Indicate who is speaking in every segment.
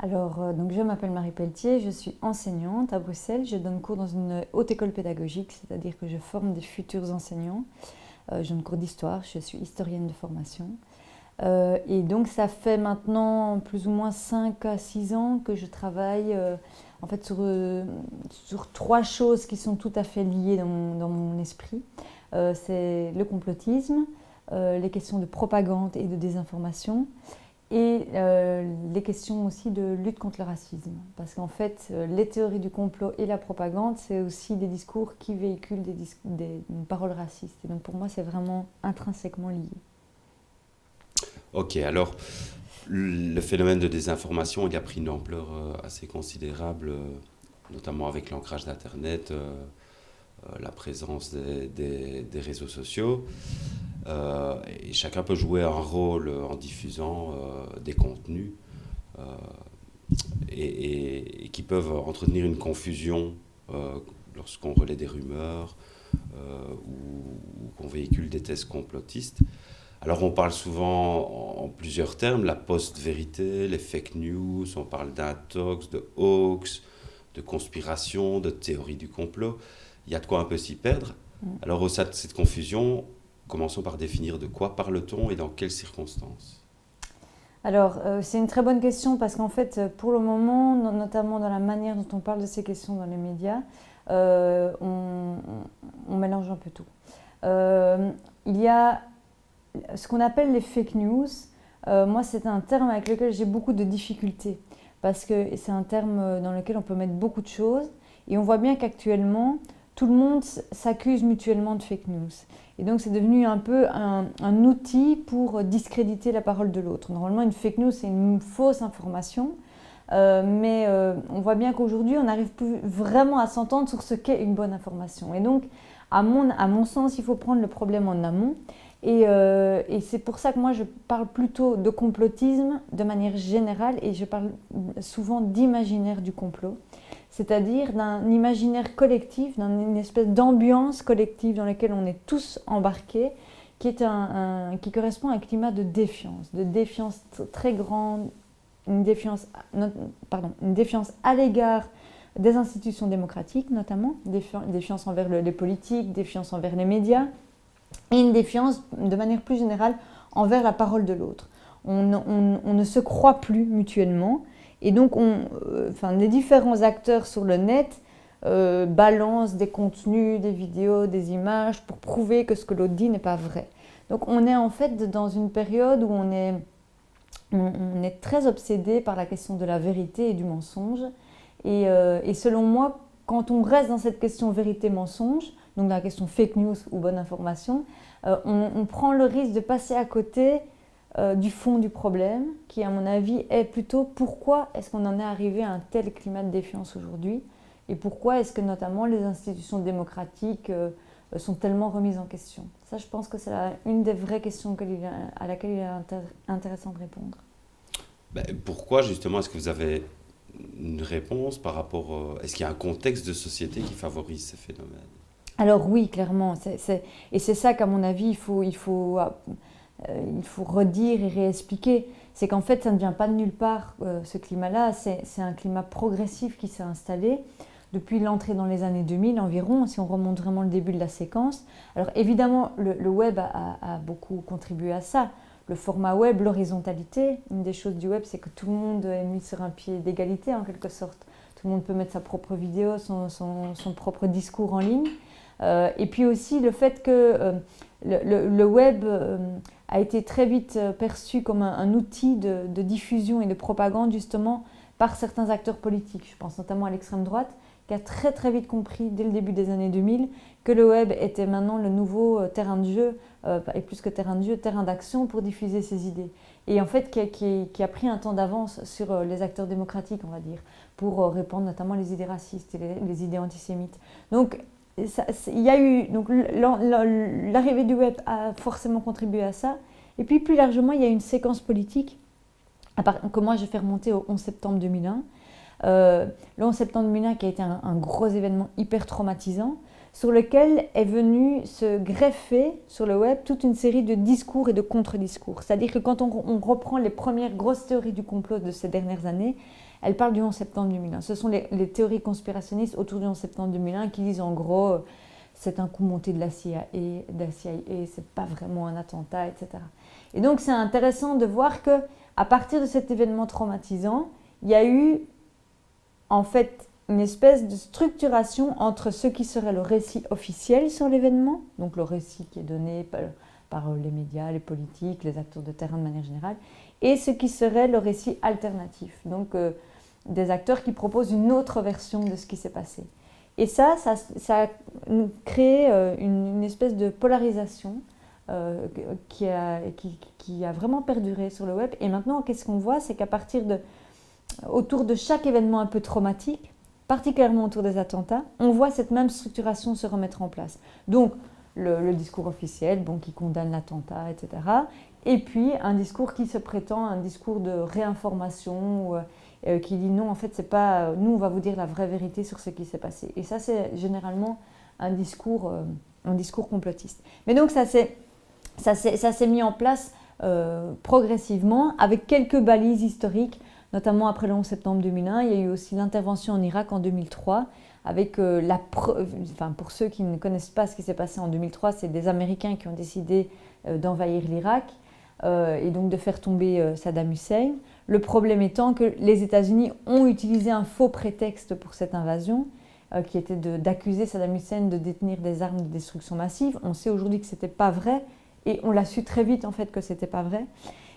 Speaker 1: Donc je m'appelle Marie Pelletier, je suis enseignante à Bruxelles. Je donne cours dans une haute école pédagogique, c'est-à-dire que je forme des futurs enseignants. Je donne cours d'histoire, je suis historienne de formation. Et donc ça fait maintenant plus ou moins 5 à 6 ans que je travaille en fait sur trois choses qui sont tout à fait liées dans mon esprit. C'est le complotisme, les questions de propagande et de désinformation, et les questions aussi de lutte contre le racisme. Parce qu'en fait, les théories du complot et la propagande, c'est aussi des discours qui véhiculent des paroles racistes. Et donc pour moi, c'est vraiment intrinsèquement lié.
Speaker 2: Ok, alors le phénomène de désinformation, il a pris une ampleur assez considérable, notamment avec l'ancrage d'Internet, la présence des réseaux sociaux. Et chacun peut jouer un rôle en diffusant des contenus euh, et qui peuvent entretenir une confusion lorsqu'on relaie des rumeurs ou qu'on véhicule des thèses complotistes. Alors on parle souvent en plusieurs termes, la post-vérité, les fake news, on parle d'intox, de hoax, de conspiration, de théorie du complot. Il y a de quoi un peu s'y perdre. Alors au sein de cette confusion, commençons par définir de quoi parle-t-on et dans quelles circonstances.
Speaker 1: C'est une très bonne question parce qu'en fait, pour le moment, notamment dans la manière dont on parle de ces questions dans les médias, on mélange un peu tout. Il y a ce qu'on appelle les fake news. Moi, c'est un terme avec lequel j'ai beaucoup de difficultés parce que c'est un terme dans lequel on peut mettre beaucoup de choses et on voit bien qu'actuellement, tout le monde s'accuse mutuellement de fake news. Et donc c'est devenu un peu un outil pour discréditer la parole de l'autre. Normalement, une fake news, c'est une fausse information, mais on voit bien qu'aujourd'hui, on n'arrive plus vraiment à s'entendre sur ce qu'est une bonne information. Et donc, à mon sens, il faut prendre le problème en amont. Et c'est pour ça que moi, je parle plutôt de complotisme de manière générale et je parle souvent d'imaginaire du complot. C'est-à-dire d'un imaginaire collectif, d'une espèce d'ambiance collective dans laquelle on est tous embarqués, qui correspond à un climat de défiance très grande, une défiance à l'égard des institutions démocratiques notamment, défiance envers les politiques, défiance envers les médias, et une défiance de manière plus générale envers la parole de l'autre. On ne se croit plus mutuellement. Et donc, les différents acteurs sur le net balancent des contenus, des vidéos, des images pour prouver que ce que l'autre dit n'est pas vrai. Donc, on est en fait dans une période où on est très obsédé par la question de la vérité et du mensonge. Et selon moi, quand on reste dans cette question vérité-mensonge, donc dans la question fake news ou bonne information, on prend le risque de passer à côté du fond du problème, qui à mon avis est plutôt pourquoi est-ce qu'on en est arrivé à un tel climat de défiance aujourd'hui et pourquoi est-ce que notamment les institutions démocratiques sont tellement remises en question. Ça, je pense que c'est une des vraies questions à laquelle il est intéressant de répondre.
Speaker 2: Pourquoi justement est-ce que vous avez une réponse par rapport... est-ce qu'il y a un contexte de société qui favorise ces phénomènes?
Speaker 1: Alors oui, clairement. Et c'est ça qu'à mon avis, il faut redire et réexpliquer. C'est qu'en fait, ça ne vient pas de nulle part, ce climat-là. C'est un climat progressif qui s'est installé depuis l'entrée dans les années 2000 environ, si on remonte vraiment le début de la séquence. Alors évidemment, le web a beaucoup contribué à ça. Le format web, l'horizontalité. Une des choses du web, c'est que tout le monde est mis sur un pied d'égalité en quelque sorte. Tout le monde peut mettre sa propre vidéo, son propre discours en ligne. Et puis aussi le fait que le web a été très vite perçu comme un outil de diffusion et de propagande justement par certains acteurs politiques. Je pense notamment à l'extrême droite qui a très très vite compris dès le début des années 2000 que le web était maintenant le nouveau terrain de jeu, et plus que terrain de jeu, terrain d'action pour diffuser ses idées. Et en fait qui a pris un temps d'avance sur les acteurs démocratiques, on va dire, pour répandre notamment les idées racistes et les idées antisémites. Donc il y a eu donc l'arrivée du web a forcément contribué à ça. Et puis plus largement, il y a une séquence politique que moi j'ai fait remonter au 11 septembre 2001. Le 11 septembre 2001 qui a été un gros événement hyper traumatisant, sur lequel est venue se greffer sur le web toute une série de discours et de contre-discours. C'est-à-dire que quand on reprend les premières grosses théories du complot de ces dernières années, elles parlent du 11 septembre 2001. Ce sont les théories conspirationnistes autour du 11 septembre 2001 qui disent en gros c'est un coup monté de la CIA, c'est pas vraiment un attentat, etc. Et donc c'est intéressant de voir que à partir de cet événement traumatisant, il y a eu en fait une espèce de structuration entre ce qui serait le récit officiel sur l'événement, donc le récit qui est donné par les médias, les politiques, les acteurs de terrain de manière générale, et ce qui serait le récit alternatif, donc des acteurs qui proposent une autre version de ce qui s'est passé. Et ça a créé une espèce de polarisation qui a vraiment perduré sur le web. Et maintenant, qu'est-ce qu'on voit? C'est qu'à autour de chaque événement un peu traumatique, particulièrement autour des attentats, on voit cette même structuration se remettre en place. Donc, le discours officiel, qui condamne l'attentat, etc. Et puis, un discours qui se prétend un discours de réinformation, qui dit non, en fait, c'est pas nous, on va vous dire la vraie vérité sur ce qui s'est passé. Et ça, c'est généralement un discours complotiste. Mais donc, ça s'est mis en place progressivement avec quelques balises historiques, notamment après le 11 septembre 2001. Il y a eu aussi l'intervention en Irak en 2003, avec pour ceux qui ne connaissent pas ce qui s'est passé en 2003, c'est des Américains qui ont décidé d'envahir l'Irak et donc de faire tomber Saddam Hussein. Le problème étant que les États-Unis ont utilisé un faux prétexte pour cette invasion, qui était d'accuser Saddam Hussein de détenir des armes de destruction massive. On sait aujourd'hui que ce n'était pas vrai, et on l'a su très vite en fait que ce n'était pas vrai.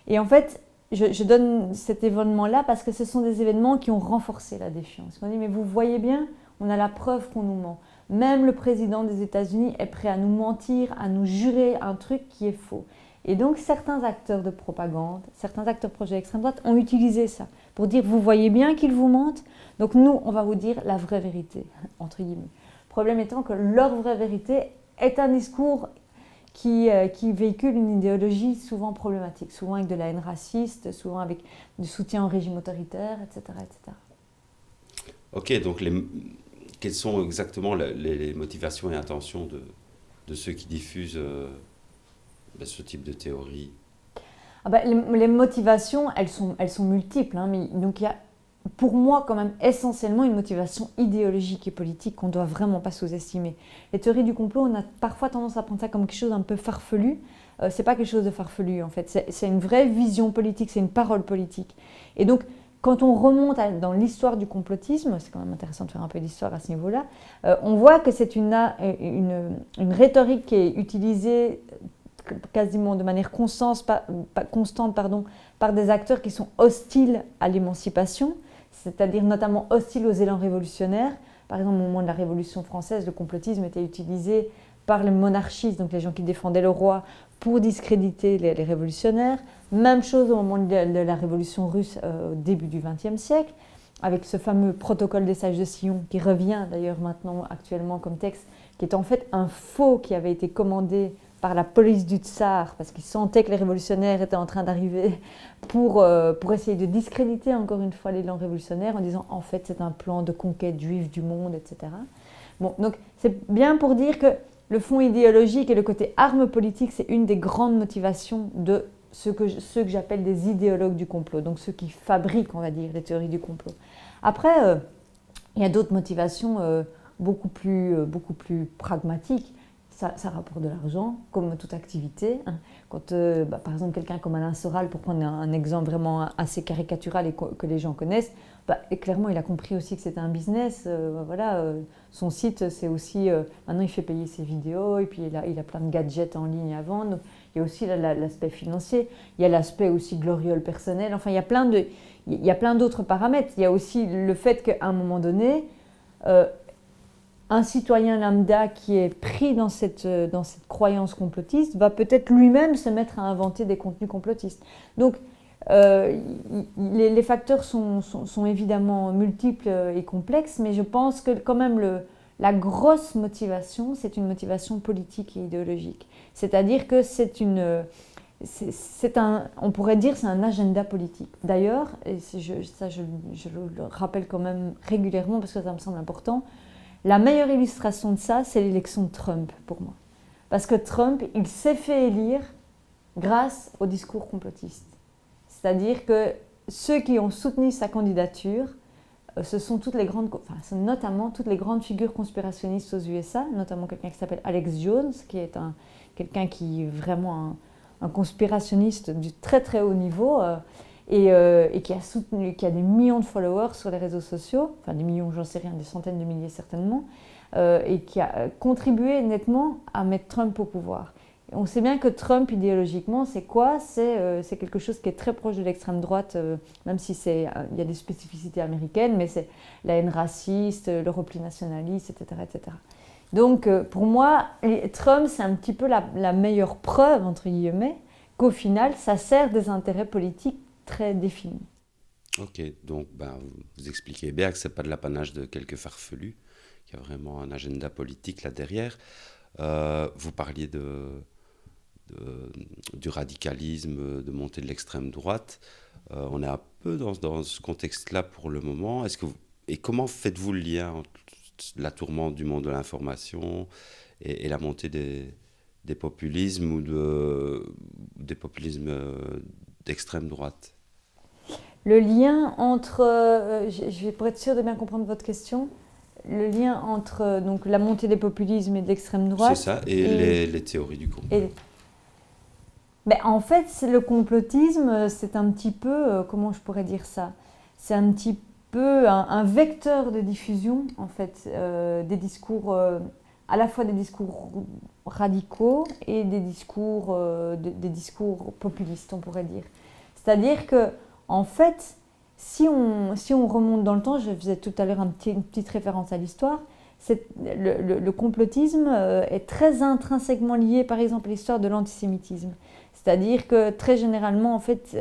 Speaker 1: Et en fait, je donne cet événement-là parce que ce sont des événements qui ont renforcé la défiance. On dit, mais vous voyez bien, on a la preuve qu'on nous ment. Même le président des États-Unis est prêt à nous mentir, à nous jurer un truc qui est faux. Et donc, certains acteurs de propagande, certains acteurs projet d'extrême droite ont utilisé ça pour dire, vous voyez bien qu'ils vous mentent, donc nous, on va vous dire la vraie vérité, entre guillemets. Le problème étant que leur vraie vérité est un discours qui véhicule une idéologie souvent problématique, souvent avec de la haine raciste, souvent avec du soutien au régime autoritaire, etc. etc.
Speaker 2: Ok, donc quelles sont exactement les motivations et intentions de ceux qui diffusent ce type de théorie?
Speaker 1: Les motivations, elles sont multiples, mais donc il y a pour moi quand même essentiellement une motivation idéologique et politique qu'on ne doit vraiment pas sous-estimer. Les théories du complot, on a parfois tendance à prendre ça comme quelque chose d'un peu farfelu. C'est pas quelque chose de farfelu en fait, c'est une vraie vision politique, c'est une parole politique. Et donc quand on remonte dans l'histoire du complotisme, c'est quand même intéressant de faire un peu d'histoire à ce niveau-là, on voit que c'est une rhétorique qui est utilisée quasiment de manière constante par des acteurs qui sont hostiles à l'émancipation, c'est-à-dire notamment hostiles aux élans révolutionnaires. Par exemple, au moment de la Révolution française, le complotisme était utilisé par les monarchistes, donc les gens qui défendaient le roi, pour discréditer les révolutionnaires. Même chose au moment de la Révolution russe au début du XXe siècle, avec ce fameux protocole des sages de Sion, qui revient d'ailleurs maintenant actuellement comme texte, qui est en fait un faux qui avait été commandé par la police du tsar, parce qu'ils sentaient que les révolutionnaires étaient en train d'arriver pour essayer de discréditer encore une fois l'élan révolutionnaire en disant en fait c'est un plan de conquête juive du monde, etc. Bon, donc c'est bien pour dire que le fond idéologique et le côté arme politique, c'est une des grandes motivations de ceux que j'appelle des idéologues du complot, donc ceux qui fabriquent, on va dire, les théories du complot. Après, il y a d'autres motivations beaucoup plus pragmatiques. Ça rapporte de l'argent, comme toute activité. Quand, par exemple, quelqu'un comme Alain Soral, pour prendre un exemple vraiment assez caricatural et que les gens connaissent, et clairement, il a compris aussi que c'était un business. Son site, c'est aussi... maintenant, il fait payer ses vidéos, et puis il a plein de gadgets en ligne à vendre. Donc, il y a aussi l'aspect financier, il y a l'aspect aussi gloriole personnel. Enfin, il y a plein d'autres paramètres. Il y a aussi le fait qu'à un moment donné... un citoyen lambda qui est pris dans cette croyance complotiste va peut-être lui-même se mettre à inventer des contenus complotistes. Donc, les facteurs sont évidemment multiples et complexes, mais je pense que quand même la grosse motivation, c'est une motivation politique et idéologique. C'est-à-dire que on pourrait dire c'est un agenda politique. D'ailleurs, et je le rappelle quand même régulièrement parce que ça me semble important, La meilleure illustration de ça, c'est l'élection de Trump, pour moi. Parce que Trump, il s'est fait élire grâce au discours complotiste. C'est-à-dire que ceux qui ont soutenu sa candidature, ce sont notamment toutes les grandes figures conspirationnistes aux USA, notamment quelqu'un qui s'appelle Alex Jones, qui est quelqu'un qui est vraiment un conspirationniste du très très haut niveau et qui a des millions de followers sur les réseaux sociaux, enfin des millions, j'en sais rien, des centaines de milliers certainement, et qui a contribué nettement à mettre Trump au pouvoir. On sait bien que Trump, idéologiquement, c'est quoi? C'est quelque chose qui est très proche de l'extrême droite, même si il y a des spécificités américaines, mais c'est la haine raciste, le repli nationaliste, etc. etc. Donc, pour moi, Trump, c'est un petit peu la meilleure preuve, entre guillemets, qu'au final, ça sert des intérêts politiques très définis.
Speaker 2: Ok, donc vous expliquez bien que ce n'est pas de l'apanage de quelques farfelus, qu'il y a vraiment un agenda politique là derrière. Vous parliez du radicalisme, de montée de l'extrême droite. On est un peu dans ce contexte-là pour le moment. Et comment faites-vous le lien entre la tourmente du monde de l'information et la montée des populismes ou des populismes d'extrême droite?
Speaker 1: Le lien entre, pour être sûre de bien comprendre votre question, le lien entre donc, la montée des populismes et de l'extrême droite.
Speaker 2: C'est ça, et les théories du complot.
Speaker 1: En fait, le complotisme, c'est un petit peu, comment je pourrais dire ça? C'est un petit peu un vecteur de diffusion, en fait, des discours, à la fois des discours radicaux et des discours populistes, on pourrait dire. C'est-à-dire que, en fait, si on remonte dans le temps, je faisais tout à l'heure une petite référence à l'histoire, le complotisme est très intrinsèquement lié, par exemple, à l'histoire de l'antisémitisme. C'est-à-dire que très généralement, en fait,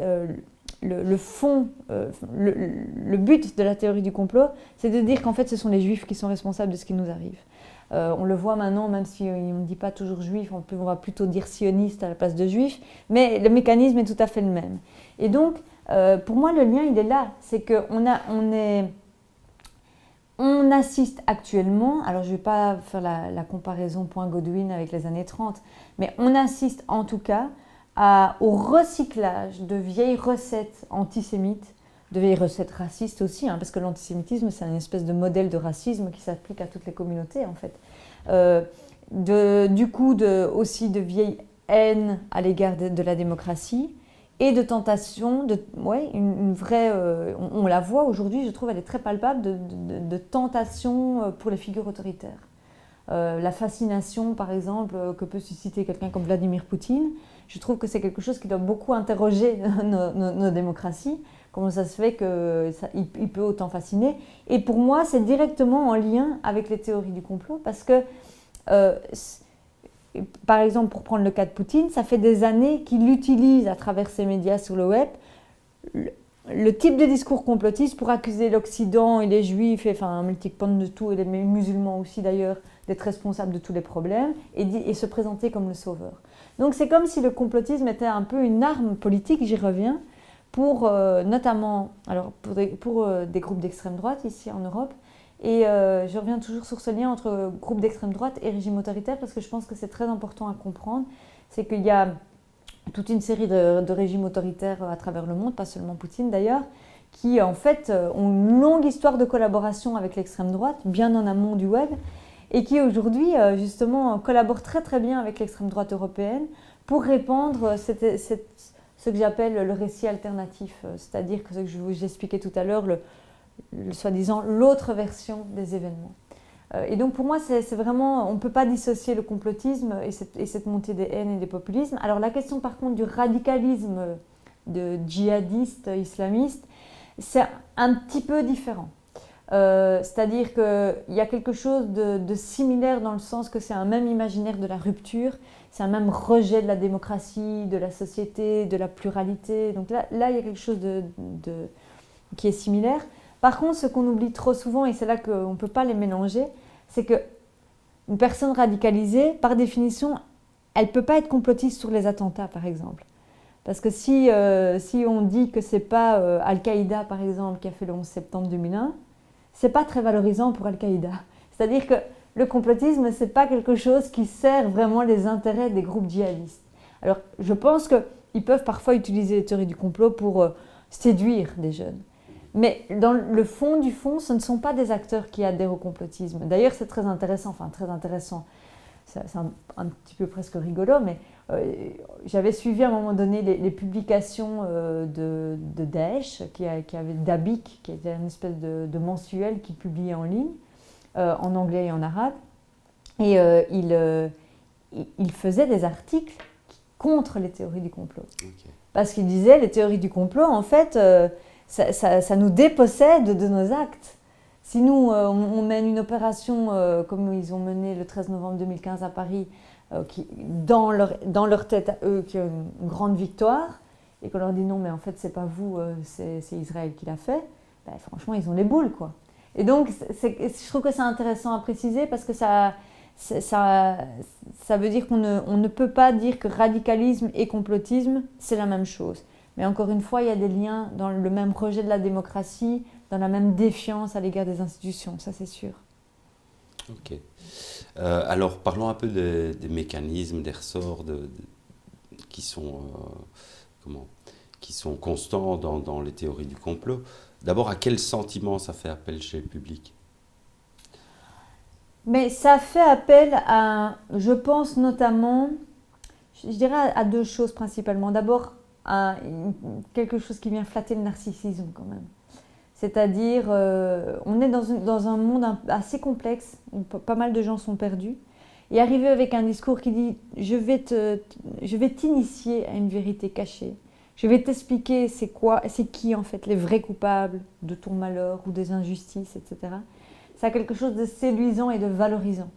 Speaker 1: le fond, le but de la théorie du complot, c'est de dire qu'en fait, ce sont les juifs qui sont responsables de ce qui nous arrive. On le voit maintenant, même si on ne dit pas toujours juif, on va plutôt dire sioniste à la place de juif, mais le mécanisme est tout à fait le même. Et donc, pour moi, le lien, il est là. C'est qu'on assiste actuellement, alors je ne vais pas faire la comparaison point Godwin avec les années 30, mais on assiste en tout cas au recyclage de vieilles recettes antisémites, de vieilles recettes racistes aussi, parce que l'antisémitisme, c'est une espèce de modèle de racisme qui s'applique à toutes les communautés, en fait. Aussi de vieilles haines à l'égard de la démocratie et de tentation, une vraie... on la voit aujourd'hui, je trouve, elle est très palpable, de tentation pour les figures autoritaires. La fascination, par exemple, que peut susciter quelqu'un comme Vladimir Poutine, je trouve que c'est quelque chose qui doit beaucoup interroger nos démocraties. Comment ça se fait qu'il peut autant fasciner? Et pour moi, c'est directement en lien avec les théories du complot, parce que, par exemple, pour prendre le cas de Poutine, ça fait des années qu'il utilise à travers ses médias sur le web le type de discours complotiste pour accuser l'Occident et les Juifs, un multipande de tout, et les musulmans aussi d'ailleurs, d'être responsables de tous les problèmes et se présenter comme le sauveur. Donc c'est comme si le complotisme était un peu une arme politique, j'y reviens, pour notamment pour des groupes d'extrême droite ici en Europe. Et je reviens toujours sur ce lien entre groupes d'extrême droite et régime autoritaire, parce que je pense que c'est très important à comprendre. C'est qu'il y a toute une série de régimes autoritaires à travers le monde, pas seulement Poutine d'ailleurs, qui en fait ont une longue histoire de collaboration avec l'extrême droite, bien en amont du web, et qui aujourd'hui justement collaborent très très bien avec l'extrême droite européenne pour répandre ce que j'appelle le récit alternatif, c'est-à-dire que ce que je vous expliquais tout à l'heure, soi-disant l'autre version des événements. Et donc pour moi, c'est vraiment, on ne peut pas dissocier le complotisme et cette montée des haines et des populismes. Alors la question par contre du radicalisme de djihadistes islamistes, c'est un petit peu différent. C'est-à-dire qu'il y a quelque chose de similaire dans le sens que c'est un même imaginaire de la rupture, c'est un même rejet de la démocratie, de la société, de la pluralité. Donc là il y a quelque chose qui est similaire. Par contre, ce qu'on oublie trop souvent, et c'est là qu'on ne peut pas les mélanger, c'est qu'une personne radicalisée, par définition, elle ne peut pas être complotiste sur les attentats, par exemple. Parce que si on dit que ce n'est pas Al-Qaïda, par exemple, qui a fait le 11 septembre 2001, ce n'est pas très valorisant pour Al-Qaïda. C'est-à-dire que le complotisme, ce n'est pas quelque chose qui sert vraiment les intérêts des groupes djihadistes. Alors, je pense qu'ils peuvent parfois utiliser les théories du complot pour séduire des jeunes. Mais dans le fond du fond, ce ne sont pas des acteurs qui adhèrent au complotisme. D'ailleurs, c'est très intéressant, c'est un petit peu presque rigolo, mais j'avais suivi à un moment donné les publications de Daesh, qui avait Dabiq, qui était une espèce de mensuel qui publiait en ligne, en anglais et en arabe. Et il faisait des articles contre les théories du complot. Okay. Parce qu'il disait, les théories du complot, en fait, ça nous dépossède de nos actes. Si nous, on mène une opération comme ils ont mené le 13 novembre 2015 à Paris, qui, dans leur tête à eux, qui a une grande victoire, et qu'on leur dit non, mais en fait, c'est pas vous, c'est Israël qui l'a fait, ben, franchement, ils ont les boules, quoi. Et donc, je trouve que c'est intéressant à préciser parce que ça veut dire qu'on ne peut pas dire que radicalisme et complotisme, c'est la même chose. Mais encore une fois, il y a des liens dans le même rejet de la démocratie, dans la même défiance à l'égard des institutions, ça c'est sûr.
Speaker 2: Ok. Alors parlons un peu des mécanismes, des ressorts qui sont constants dans les théories du complot. D'abord, à quel sentiment ça fait appel chez le public ?
Speaker 1: Mais ça fait appel à, je pense notamment, je dirais à deux choses principalement. D'abord, à quelque chose qui vient flatter le narcissisme quand même. C'est-à-dire, on est dans un monde assez complexe, où pas mal de gens sont perdus, et arriver avec un discours qui dit « je vais t'initier à une vérité cachée, je vais t'expliquer c'est qui en fait les vrais coupables de ton malheur ou des injustices, etc. » Ça a quelque chose de séduisant et de valorisant.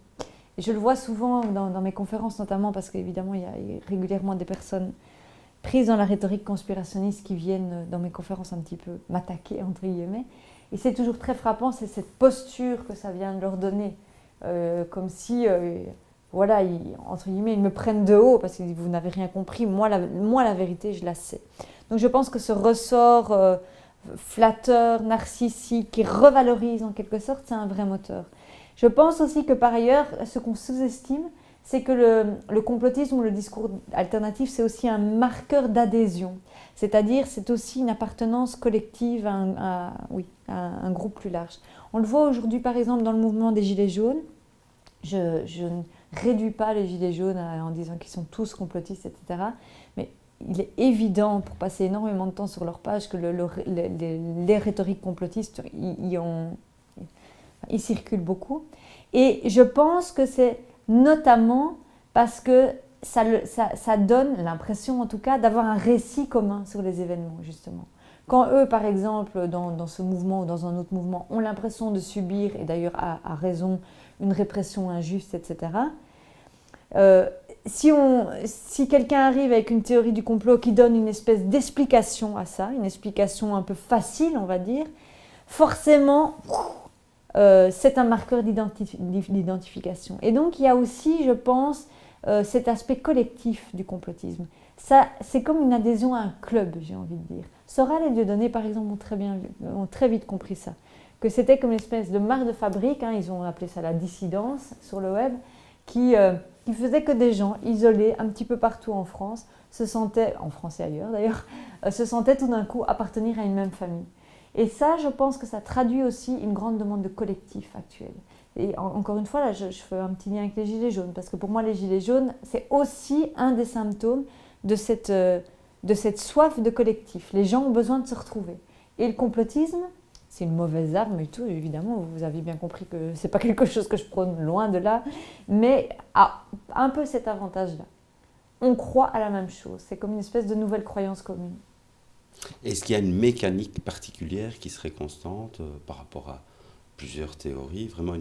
Speaker 1: Et je le vois souvent dans mes conférences notamment parce qu'évidemment il y a régulièrement des personnes prises dans la rhétorique conspirationniste qui viennent dans mes conférences un petit peu m'attaquer, entre guillemets. Et c'est toujours très frappant, c'est cette posture que ça vient de leur donner. Comme si, voilà, entre guillemets, ils me prennent de haut parce que vous n'avez rien compris. Moi, la vérité, je la sais. Donc je pense que ce ressort flatteur, narcissique, qui revalorise en quelque sorte, c'est un vrai moteur. Je pense aussi que par ailleurs, ce qu'on sous-estime, c'est que le complotisme ou le discours alternatif, c'est aussi un marqueur d'adhésion. C'est-à-dire, c'est aussi une appartenance collective à un groupe plus large. On le voit aujourd'hui, par exemple, dans le mouvement des Gilets jaunes. Je ne réduis pas les Gilets jaunes en disant qu'ils sont tous complotistes, etc. Mais il est évident, pour passer énormément de temps sur leur page, que les rhétoriques complotistes, ils circulent beaucoup. Et je pense que c'est notamment parce que ça donne l'impression, en tout cas, d'avoir un récit commun sur les événements, justement. Quand eux, par exemple, dans ce mouvement ou dans un autre mouvement, ont l'impression de subir, et d'ailleurs à raison, une répression injuste, etc., si quelqu'un arrive avec une théorie du complot qui donne une espèce d'explication à ça, une explication un peu facile, on va dire, forcément, c'est un marqueur d'identification. Et donc, il y a aussi, je pense, cet aspect collectif du complotisme. Ça, c'est comme une adhésion à un club, j'ai envie de dire. Soral et Dieudonné, par exemple, ont très vite compris ça. Que c'était comme une espèce de marque de fabrique, hein, ils ont appelé ça la dissidence sur le web, qui faisait que des gens isolés un petit peu partout en France, en France et ailleurs d'ailleurs, se sentaient tout d'un coup appartenir à une même famille. Et ça, je pense que ça traduit aussi une grande demande de collectif actuel. Et encore une fois, là, je fais un petit lien avec les Gilets jaunes, parce que pour moi, les Gilets jaunes, c'est aussi un des symptômes de cette soif de collectif. Les gens ont besoin de se retrouver. Et le complotisme, c'est une mauvaise arme et tout, évidemment, vous avez bien compris que ce n'est pas quelque chose que je prône loin de là, mais a un peu cet avantage-là. On croit à la même chose, c'est comme une espèce de nouvelle croyance commune.
Speaker 2: Est-ce qu'il y a une mécanique particulière qui serait constante par rapport à plusieurs théories, vraiment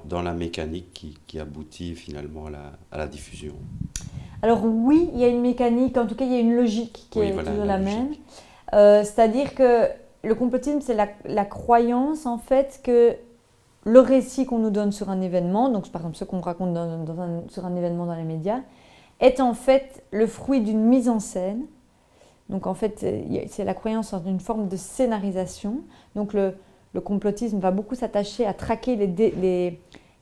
Speaker 2: dans la mécanique qui aboutit finalement à la diffusion?
Speaker 1: Alors oui, il y a une mécanique, en tout cas il y a une logique qui est toujours la même. C'est-à-dire que le complotisme, c'est la croyance en fait que le récit qu'on nous donne sur un événement, donc par exemple ce qu'on raconte sur un événement dans les médias, est en fait le fruit d'une mise en scène. Donc en fait, c'est la croyance en une forme de scénarisation. Donc le complotisme va beaucoup s'attacher à traquer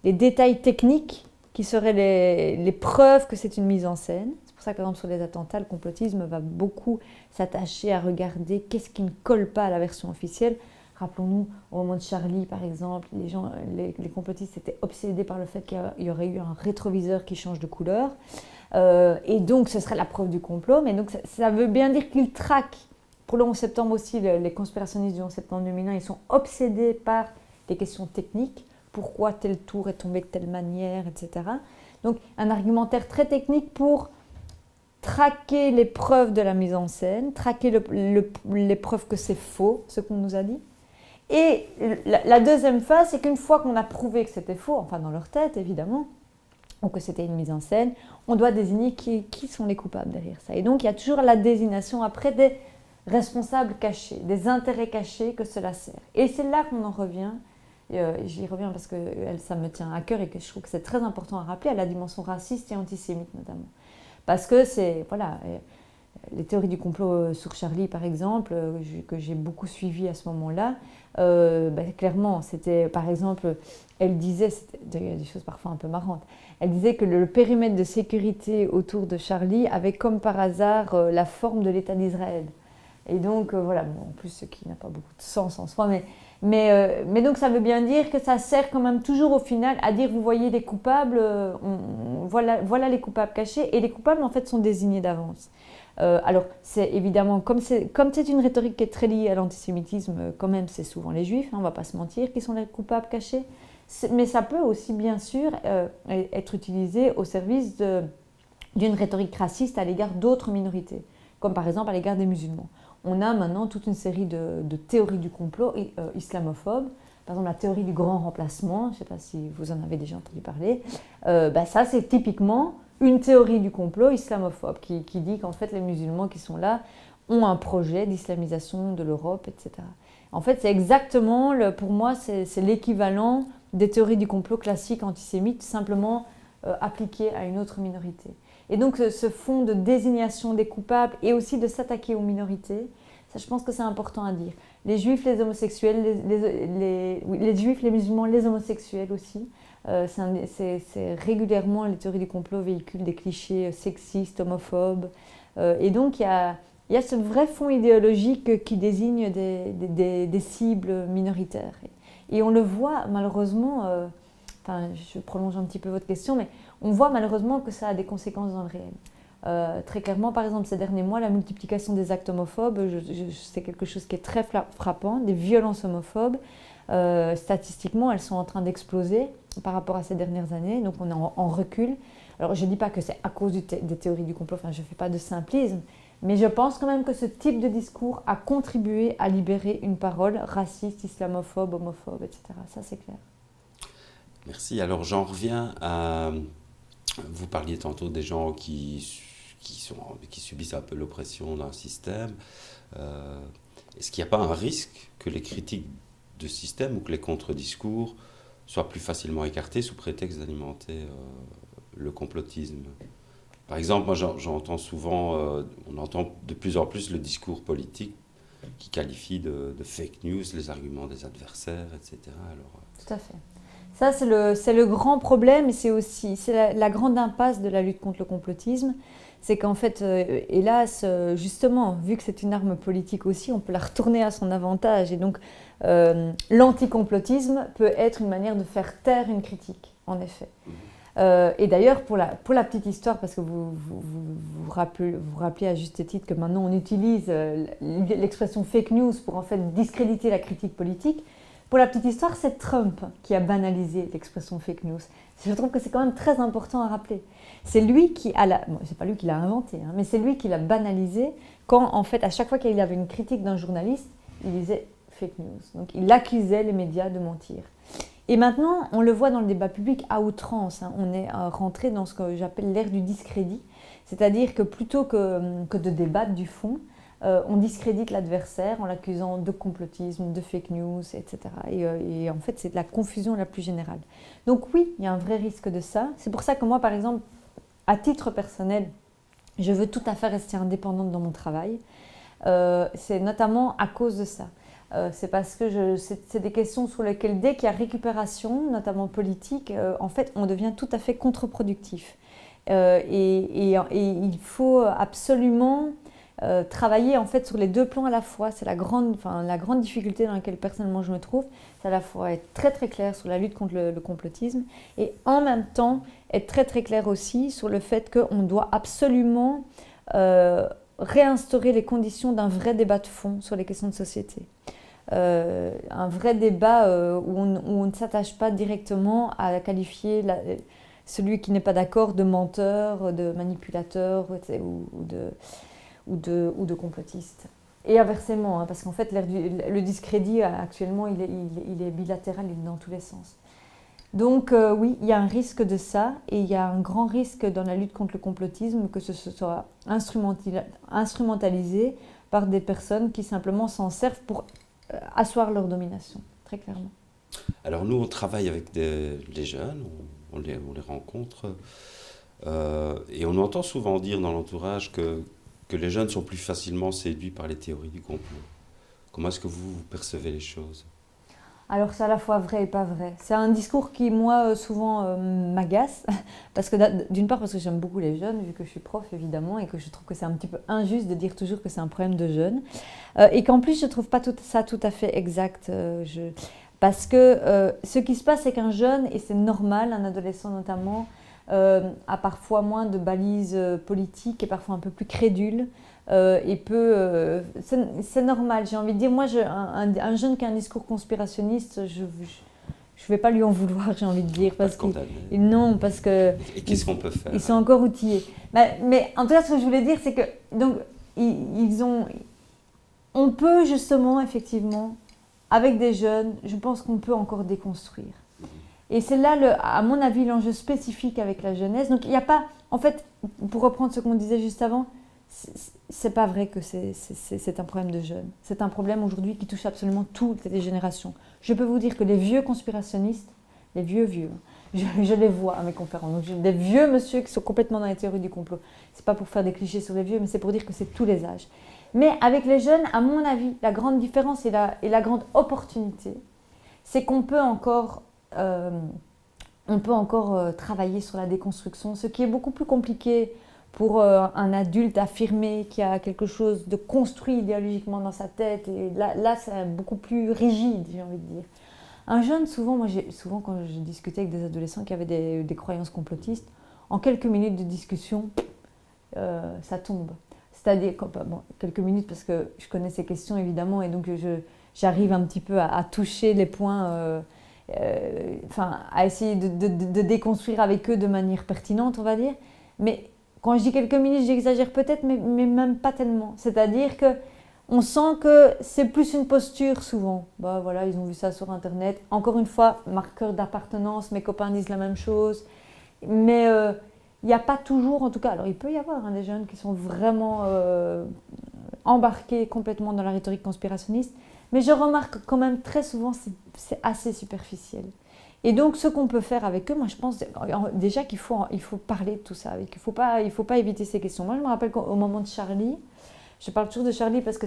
Speaker 1: les détails techniques qui seraient les preuves que c'est une mise en scène. C'est pour ça que, par exemple, sur les attentats, le complotisme va beaucoup s'attacher à regarder qu'est-ce qui ne colle pas à la version officielle. Rappelons-nous, au moment de Charlie, par exemple, les complotistes étaient obsédés par le fait qu'il y aurait eu un rétroviseur qui change de couleur. Et donc, ce serait la preuve du complot. Mais donc, ça veut bien dire qu'ils traquent. Pour le 11 septembre aussi, les conspirationnistes du 11 septembre 2001, ils sont obsédés par les questions techniques. Pourquoi tel tour est tombé de telle manière, etc. Donc, un argumentaire très technique pour traquer les preuves de la mise en scène, traquer les preuves que c'est faux, ce qu'on nous a dit. Et la deuxième phase, c'est qu'une fois qu'on a prouvé que c'était faux, enfin dans leur tête évidemment, ou que c'était une mise en scène, on doit désigner qui sont les coupables derrière ça. Et donc il y a toujours la désignation après des responsables cachés, des intérêts cachés que cela sert. Et c'est là qu'on en revient, j'y reviens parce que ça me tient à cœur et que je trouve que c'est très important à rappeler, à la dimension raciste et antisémite notamment. Parce que c'est, voilà, les théories du complot sur Charlie, par exemple, que j'ai beaucoup suivies à ce moment-là, clairement, c'était, par exemple, elle disait, il y a des choses parfois un peu marrantes, elle disait que le périmètre de sécurité autour de Charlie avait comme par hasard la forme de l'État d'Israël. Et donc, voilà, bon, en plus, ce qui n'a pas beaucoup de sens en soi, mais donc ça veut bien dire que ça sert quand même toujours au final à dire, vous voyez les coupables, voilà les coupables cachés, et les coupables en fait sont désignés d'avance. Alors c'est évidemment, comme c'est une rhétorique qui est très liée à l'antisémitisme, quand même c'est souvent les juifs, hein, on ne va pas se mentir, qui sont les coupables cachés, mais ça peut aussi bien sûr être utilisé au service d'une rhétorique raciste à l'égard d'autres minorités, comme par exemple à l'égard des musulmans. On a maintenant toute une série de théories du complot islamophobes. Par exemple, la théorie du grand remplacement, je ne sais pas si vous en avez déjà entendu parler. Ça, c'est typiquement une théorie du complot islamophobe qui dit qu'en fait, les musulmans qui sont là ont un projet d'islamisation de l'Europe, etc. En fait, c'est exactement, pour moi, c'est l'équivalent des théories du complot classiques antisémites, simplement appliquées à une autre minorité. Et donc ce fond de désignation des coupables et aussi de s'attaquer aux minorités, ça je pense que c'est important à dire. Les juifs, les homosexuels, les juifs, les musulmans, les homosexuels aussi. C'est régulièrement les théories du complot véhiculent des clichés sexistes, homophobes. Et donc il y a ce vrai fond idéologique qui désigne des cibles minoritaires. Et on le voit malheureusement, je prolonge un petit peu votre question, mais on voit malheureusement que ça a des conséquences dans le réel. Très clairement, par exemple, ces derniers mois, la multiplication des actes homophobes, c'est quelque chose qui est très frappant, des violences homophobes. Statistiquement, elles sont en train d'exploser par rapport à ces dernières années, donc on est en recul. Alors, je ne dis pas que c'est à cause des théories du complot, je ne fais pas de simplisme, mais je pense quand même que ce type de discours a contribué à libérer une parole raciste, islamophobe, homophobe, etc. Ça, c'est clair.
Speaker 2: Merci. Alors, j'en reviens à... Vous parliez tantôt des gens qui subissent un peu l'oppression d'un système. Est-ce qu'il n'y a pas un risque que les critiques de système ou que les contre-discours soient plus facilement écartés sous prétexte d'alimenter le complotisme? Par exemple, moi j'entends souvent, on entend de plus en plus le discours politique qui qualifie de fake news les arguments des adversaires, etc. Alors,
Speaker 1: tout à fait. Ça, c'est le grand problème et c'est la grande impasse de la lutte contre le complotisme. C'est qu'en fait, hélas, justement, vu que c'est une arme politique aussi, on peut la retourner à son avantage. Et donc, l'anticomplotisme peut être une manière de faire taire une critique, en effet. Et d'ailleurs, pour la petite histoire, parce que vous rappelez à juste titre que maintenant on utilise l'expression fake news pour en fait discréditer la critique politique. Pour la petite histoire, c'est Trump qui a banalisé l'expression fake news. Je trouve que c'est quand même très important à rappeler. C'est lui qui c'est pas lui qui l'a inventé, hein, mais c'est lui qui l'a banalisé quand, en fait, à chaque fois qu'il y avait une critique d'un journaliste, il disait fake news. Donc, il accusait les médias de mentir. Et maintenant, on le voit dans le débat public à outrance. Hein. On est rentré dans ce que j'appelle l'ère du discrédit. C'est-à-dire que plutôt que de débattre du fond, on discrédite l'adversaire en l'accusant de complotisme, de fake news, etc. Et en fait, c'est de la confusion la plus générale. Donc oui, il y a un vrai risque de ça. C'est pour ça que moi, par exemple, à titre personnel, je veux tout à fait rester indépendante dans mon travail. C'est notamment à cause de ça. c'est parce que c'est des questions sur lesquelles, dès qu'il y a récupération, notamment politique, en fait, on devient tout à fait contre-productif. Et il faut absolument travailler en fait sur les deux plans à la fois. C'est la grande difficulté dans laquelle personnellement je me trouve. C'est à la fois être très très clair sur la lutte contre le complotisme et en même temps être très très clair aussi sur le fait qu'on doit absolument réinstaurer les conditions d'un vrai débat de fond sur les questions de société. Un vrai débat où on ne s'attache pas directement à qualifier celui qui n'est pas d'accord de menteur, de manipulateur ou de complotiste. Et inversement, hein, parce qu'en fait le discrédit actuellement il est bilatéral, il est dans tous les sens. Donc oui, il y a un risque de ça, et il y a un grand risque dans la lutte contre le complotisme que ce soit instrumentalisé par des personnes qui simplement s'en servent pour asseoir leur domination, très clairement.
Speaker 2: Alors nous, on travaille avec les jeunes, on les rencontre, et on entend souvent dire dans l'entourage que les jeunes sont plus facilement séduits par les théories du complot. Comment est-ce que vous percevez les choses ?
Speaker 1: Alors c'est à la fois vrai et pas vrai. C'est un discours qui, moi, souvent m'agace, parce que d'une part parce que j'aime beaucoup les jeunes, vu que je suis prof évidemment, et que je trouve que c'est un petit peu injuste de dire toujours que c'est un problème de jeunes, et qu'en plus je ne trouve pas ça tout à fait exact. Parce que ce qui se passe, c'est qu'un jeune, et c'est normal, un adolescent notamment, a parfois moins de balises politiques, et parfois un peu plus crédule. C'est normal, j'ai envie de dire. Moi, un jeune qui a un discours conspirationniste, je ne vais pas lui en vouloir, j'ai envie de dire. Parce non, parce que...
Speaker 2: Et qu'est-ce qu'on peut faire ?
Speaker 1: Ils sont encore outillés. Mais en tout cas, ce que je voulais dire, c'est que donc, on peut justement, effectivement, avec des jeunes, je pense qu'on peut encore déconstruire. Et c'est là, à mon avis, l'enjeu spécifique avec la jeunesse. Donc, il n'y a pas... En fait, pour reprendre ce qu'on disait juste avant, c'est pas vrai que c'est un problème de jeunes. C'est un problème aujourd'hui qui touche absolument toutes les générations. Je peux vous dire que les vieux conspirationnistes, les vieux, je les vois à mes conférences. Donc, des vieux monsieur qui sont complètement dans les théories du complot. C'est pas pour faire des clichés sur les vieux, mais c'est pour dire que c'est tous les âges. Mais avec les jeunes, à mon avis, la grande différence et la grande opportunité, c'est qu'on peut encore... travailler sur la déconstruction, ce qui est beaucoup plus compliqué pour un adulte affirmé qui a quelque chose de construit idéologiquement dans sa tête. Et là c'est beaucoup plus rigide, j'ai envie de dire. Un jeune, souvent quand je discutais avec des adolescents qui avaient des croyances complotistes, en quelques minutes de discussion, ça tombe. C'est-à-dire, quelques minutes parce que je connais ces questions évidemment, et donc j'arrive un petit peu à toucher les points... à essayer de déconstruire avec eux de manière pertinente, on va dire. Mais quand je dis quelques minutes, j'exagère peut-être, mais même pas tellement. C'est-à-dire qu'on sent que c'est plus une posture souvent. Voilà, ils ont vu ça sur Internet. Encore une fois, marqueur d'appartenance, mes copains disent la même chose. Mais il n'y a pas toujours, en tout cas, alors il peut y avoir des jeunes qui sont vraiment embarqués complètement dans la rhétorique conspirationniste. Mais je remarque quand même très souvent, c'est assez superficiel. Et donc, ce qu'on peut faire avec eux, moi je pense déjà qu'il faut parler de tout ça. Il ne faut pas éviter ces questions. Moi, je me rappelle qu'au moment de Charlie, je parle toujours de Charlie parce que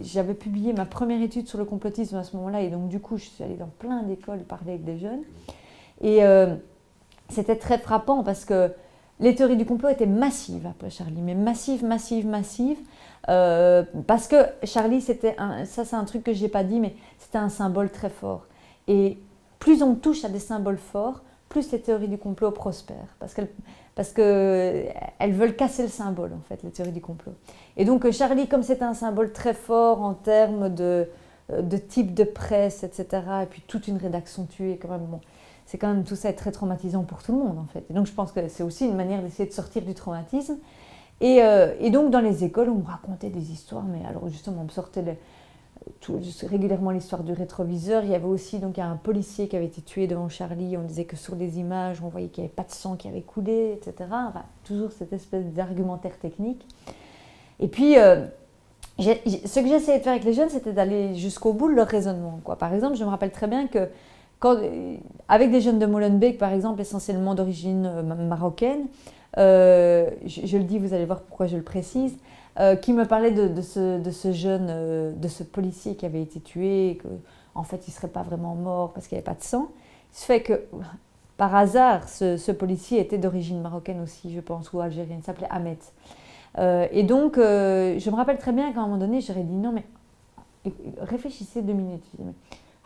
Speaker 1: j'avais publié ma première étude sur le complotisme à ce moment-là. Et donc, du coup, je suis allée dans plein d'écoles parler avec des jeunes. Et c'était très frappant parce que les théories du complot étaient massives après Charlie. Mais massives. Parce que Charlie, c'est un truc que je n'ai pas dit, mais c'était un symbole très fort. Et plus on touche à des symboles forts, plus les théories du complot prospèrent. Parce qu'elles veulent casser le symbole, en fait, les théories du complot. Et donc Charlie, comme c'était un symbole très fort en termes de type de presse, etc., et puis toute une rédaction tuée, quand même, c'est quand même tout ça est très traumatisant pour tout le monde, en fait. Et donc je pense que c'est aussi une manière d'essayer de sortir du traumatisme. Et donc dans les écoles, on me racontait des histoires, mais alors justement, on me sortait régulièrement l'histoire du rétroviseur. Il y avait aussi donc un policier qui avait été tué devant Charlie. On disait que sur les images, on voyait qu'il n'y avait pas de sang qui avait coulé, etc. Enfin, toujours cette espèce d'argumentaire technique. Et puis, ce que j'essayais de faire avec les jeunes, c'était d'aller jusqu'au bout de leur raisonnement, quoi. Par exemple, je me rappelle très bien que avec des jeunes de Molenbeek, par exemple, essentiellement d'origine marocaine, je le dis, vous allez voir pourquoi je le précise, qui me parlait de ce jeune, de ce policier qui avait été tué, qu'en fait il ne serait pas vraiment mort parce qu'il n'y avait pas de sang. Il se fait que, par hasard, ce policier était d'origine marocaine aussi, je pense, ou algérienne, il s'appelait Ahmed. Et donc, je me rappelle très bien qu'à un moment donné, j'aurais dit non, mais réfléchissez 2 minutes.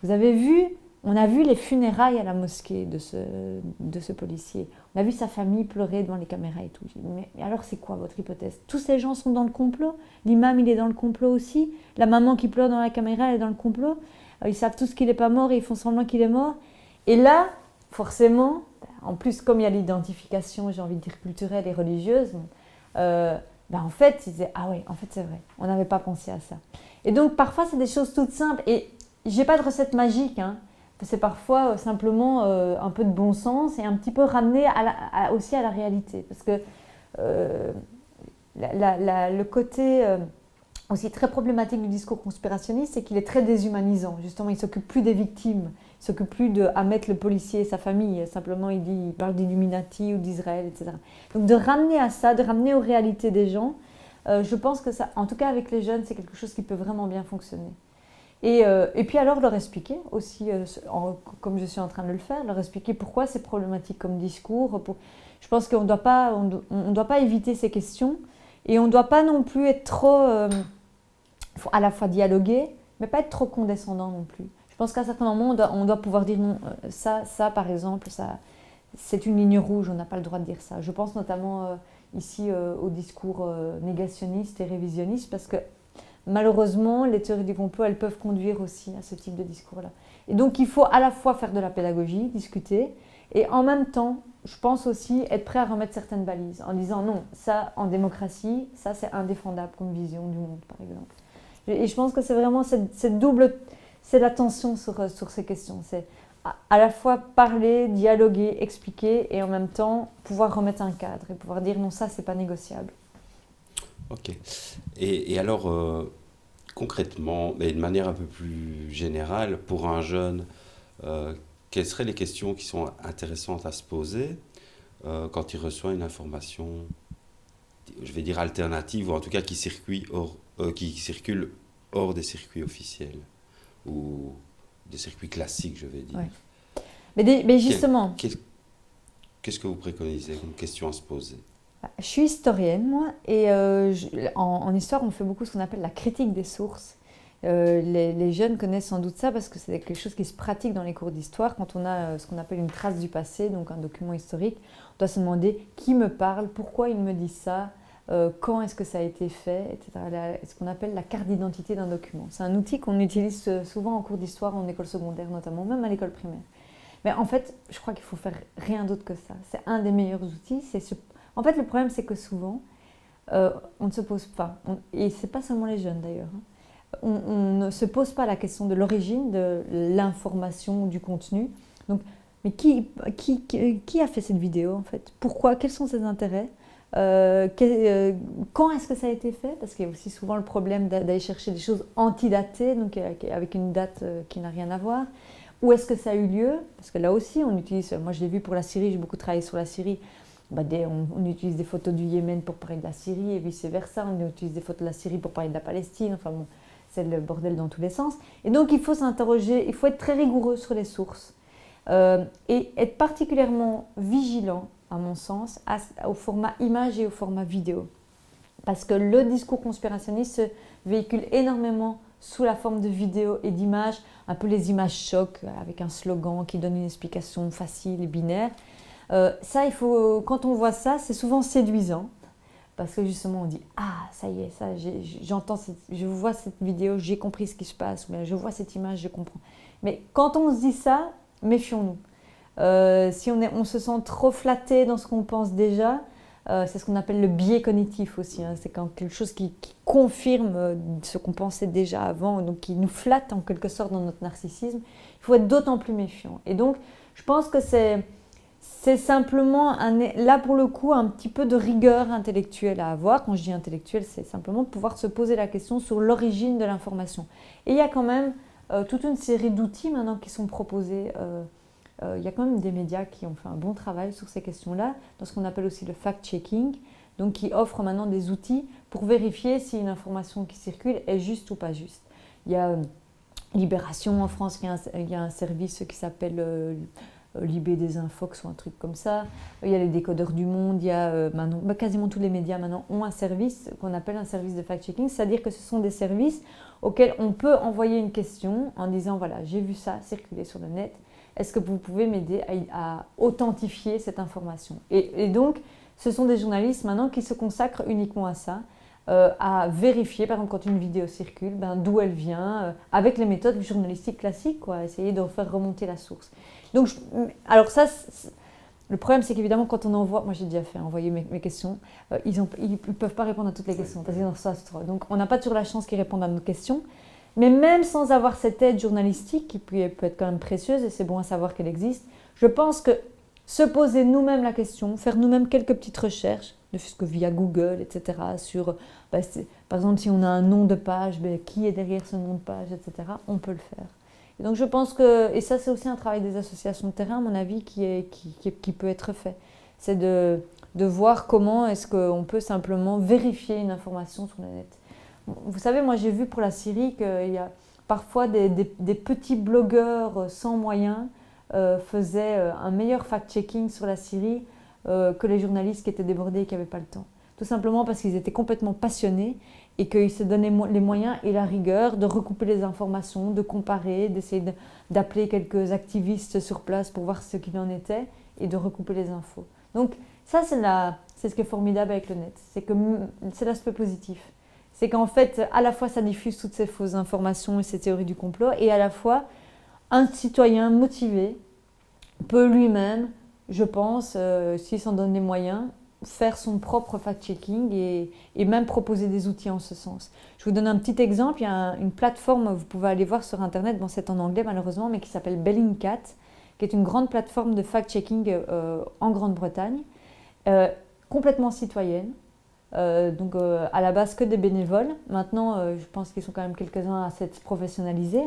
Speaker 1: Vous avez vu, on a vu les funérailles à la mosquée de ce policier. On a vu sa famille pleurer devant les caméras et tout. J'ai dit, mais alors c'est quoi votre hypothèse? Tous ces gens sont dans le complot? L'imam, il est dans le complot aussi? La maman qui pleure dans la caméra, elle est dans le complot? Ils savent tous qu'il n'est pas mort et ils font semblant qu'il est mort. Et là, forcément, en plus, comme il y a l'identification, j'ai envie de dire, culturelle et religieuse, en fait, ils disaient, ah oui, en fait, c'est vrai, on n'avait pas pensé à ça. Et donc, parfois, c'est des choses toutes simples. Et j'ai pas de recette magique, hein. C'est parfois simplement un peu de bon sens et un petit peu ramener aussi à la réalité. Parce que le côté aussi très problématique du discours conspirationniste, c'est qu'il est très déshumanisant. Justement, il ne s'occupe plus des victimes, il ne s'occupe plus de Ahmed le policier et sa famille. Simplement, il parle d'Illuminati ou d'Israël, etc. Donc, de ramener à ça, de ramener aux réalités des gens, je pense que ça, en tout cas avec les jeunes, c'est quelque chose qui peut vraiment bien fonctionner. Et puis alors leur expliquer aussi, comme je suis en train de le faire, leur expliquer pourquoi c'est problématique comme discours. Je pense qu'on ne doit pas éviter ces questions et on ne doit pas non plus être trop, faut à la fois dialoguer, mais pas être trop condescendant non plus. Je pense qu'à un certain moment, on doit pouvoir dire non, ça par exemple, ça, c'est une ligne rouge, on n'a pas le droit de dire ça. Je pense notamment ici au discours négationniste et révisionniste parce que malheureusement, les théories du complot, elles peuvent conduire aussi à ce type de discours-là. Et donc, il faut à la fois faire de la pédagogie, discuter, et en même temps, je pense aussi être prêt à remettre certaines balises, en disant non, ça, en démocratie, ça, c'est indéfendable comme vision du monde, par exemple. Et je pense que c'est vraiment cette double, c'est la tension sur ces questions. C'est à la fois parler, dialoguer, expliquer, et en même temps, pouvoir remettre un cadre, et pouvoir dire non, ça, c'est pas négociable.
Speaker 2: Ok. Et alors, concrètement, mais de manière un peu plus générale, pour un jeune, quelles seraient les questions qui sont intéressantes à se poser quand il reçoit une information, je vais dire alternative, ou en tout cas qui circule hors des circuits officiels, ou des circuits classiques, je vais dire.
Speaker 1: Ouais. Mais justement...
Speaker 2: Qu'est-ce que vous préconisez comme question à se poser?
Speaker 1: Je suis historienne, moi, et en histoire, on fait beaucoup ce qu'on appelle la critique des sources. Les jeunes connaissent sans doute ça parce que c'est quelque chose qui se pratique dans les cours d'histoire. Quand on a ce qu'on appelle une trace du passé, donc un document historique, on doit se demander qui me parle, pourquoi il me dit ça, quand est-ce que ça a été fait, etc. Ce qu'on appelle la carte d'identité d'un document. C'est un outil qu'on utilise souvent en cours d'histoire, en école secondaire notamment, même à l'école primaire. Mais en fait, je crois qu'il faut faire rien d'autre que ça. C'est un des meilleurs outils. En fait, le problème, c'est que souvent, on ne se pose pas, et ce n'est pas seulement les jeunes d'ailleurs, hein, on ne se pose pas la question de l'origine de l'information, du contenu. Donc, mais qui a fait cette vidéo en fait? Pourquoi? Quels sont ses intérêts? Quand est-ce que ça a été fait? Parce qu'il y a aussi souvent le problème d'aller chercher des choses antidatées, donc avec une date qui n'a rien à voir. Où est-ce que ça a eu lieu? Parce que là aussi, on utilise, moi je l'ai vu pour la Syrie, j'ai beaucoup travaillé sur la Syrie, on utilise des photos du Yémen pour parler de la Syrie et vice-versa, on utilise des photos de la Syrie pour parler de la Palestine, enfin bon, c'est le bordel dans tous les sens. Et donc il faut s'interroger, il faut être très rigoureux sur les sources et être particulièrement vigilant, à mon sens, au format image et au format vidéo. Parce que le discours conspirationniste se véhicule énormément sous la forme de vidéos et d'images, un peu les images choc avec un slogan qui donne une explication facile et binaire. Ça, quand on voit ça, c'est souvent séduisant parce que justement on dit ah ça y est, ça je vois cette vidéo, j'ai compris ce qui se passe, ou je vois cette image, je comprends. Mais quand on se dit ça, méfions-nous. Si on se sent trop flatté dans ce qu'on pense déjà, c'est ce qu'on appelle le biais cognitif aussi, hein. C'est quand quelque chose qui confirme ce qu'on pensait déjà avant, donc qui nous flatte en quelque sorte dans notre narcissisme. Il faut être d'autant plus méfiant. Et donc, je pense que c'est simplement, là pour le coup, un petit peu de rigueur intellectuelle à avoir. Quand je dis intellectuelle, c'est simplement de pouvoir se poser la question sur l'origine de l'information. Et il y a quand même toute une série d'outils maintenant qui sont proposés. Il y a quand même des médias qui ont fait un bon travail sur ces questions-là, dans ce qu'on appelle aussi le fact-checking. donc qui offre maintenant des outils pour vérifier si une information qui circule est juste ou pas juste. Il y a Libération en France, il y a un service qui s'appelle Libé des Infox ou un truc comme ça. Il y a les décodeurs du monde, il y a maintenant, quasiment tous les médias maintenant ont un service qu'on appelle un service de fact-checking, c'est-à-dire que ce sont des services auxquels on peut envoyer une question en disant voilà, j'ai vu ça circuler sur le net, est-ce que vous pouvez m'aider à authentifier cette information? Et donc, ce sont des journalistes maintenant qui se consacrent uniquement à ça, à vérifier, par exemple, quand une vidéo circule, d'où elle vient, avec les méthodes journalistiques classiques, quoi, essayer de faire remonter la source. Donc, alors ça, le problème, c'est qu'évidemment, quand on envoie, moi j'ai déjà fait envoyer mes questions, ils ne peuvent pas répondre à toutes les questions, parce qu'ils en reçoivent trop. Donc, on n'a pas toujours la chance qu'ils répondent à nos questions. Mais même sans avoir cette aide journalistique, qui peut être quand même précieuse, et c'est bon à savoir qu'elle existe, je pense que se poser nous-mêmes la question, faire nous-mêmes quelques petites recherches, ne fût-ce que via Google, etc., sur, par exemple, si on a un nom de page, qui est derrière ce nom de page, etc., on peut le faire. Et donc je pense que, et ça c'est aussi un travail des associations de terrain, à mon avis, qui peut être fait. C'est de voir comment est-ce qu'on peut simplement vérifier une information sur le net. Vous savez, moi j'ai vu pour la Syrie qu'il y a parfois des petits blogueurs sans moyens faisaient un meilleur fact-checking sur la Syrie que les journalistes qui étaient débordés et qui n'avaient pas le temps. Tout simplement parce qu'ils étaient complètement passionnés et qu'ils se donnaient les moyens et la rigueur de recouper les informations, de comparer, d'essayer d'appeler quelques activistes sur place pour voir ce qu'il en était et de recouper les infos. Donc ça c'est ce qui est formidable avec le net, c'est l'aspect positif. C'est qu'en fait, à la fois ça diffuse toutes ces fausses informations et ces théories du complot, et à la fois un citoyen motivé peut lui-même, je pense, s'il s'en donne les moyens, faire son propre fact-checking et même proposer des outils en ce sens. Je vous donne un petit exemple, il y a une plateforme, vous pouvez aller voir sur internet, bon c'est en anglais malheureusement, mais qui s'appelle Bellingcat, qui est une grande plateforme de fact-checking en Grande-Bretagne, complètement citoyenne. Donc à la base que des bénévoles. Maintenant, je pense qu'ils sont quand même quelques-uns à s'être professionnalisés.